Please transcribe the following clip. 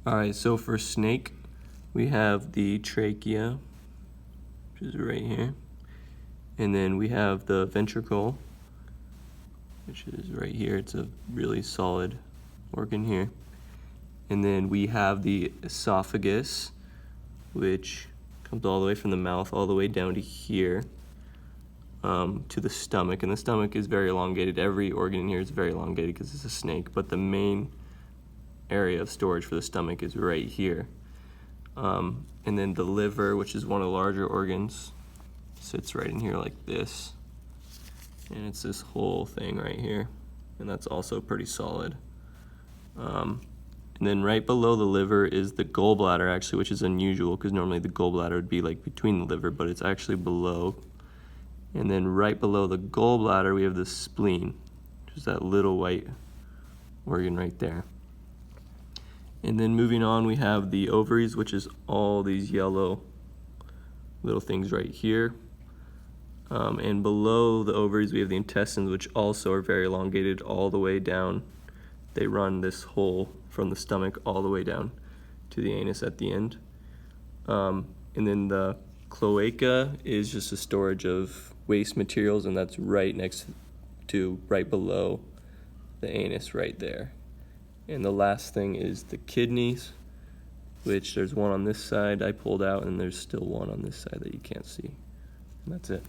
Alright, so for snake, we have the trachea, which is right here. And then we have the ventricle, which is right here. It's a really solid organ here. And then we have the esophagus, which comes all the way from the mouth all the way down to here, to the stomach. And the stomach is very elongated. Every organ in here is very elongated because it's a snake, but the main area of storage for the stomach is right here. And then the liver, which is one of the larger organs, sits right in here like this. And it's this whole thing right here. And that's also pretty solid. And then right below the liver is the gallbladder, actually, which is unusual because normally the gallbladder would be like between the liver, but it's actually below. And then right below the gallbladder, we have the spleen, which is that little white organ right there. And then moving on, we have the ovaries, which is all these yellow little things right here. And below the ovaries, we have the intestines, which also are very elongated all the way down. They run this hole from the stomach all the way down to the anus at the end. And then the cloaca is just a storage of waste materials, and that's right below the anus right there. And the last thing is the kidneys, which there's one on this side I pulled out, and there's still one on this side that you can't see. And that's it.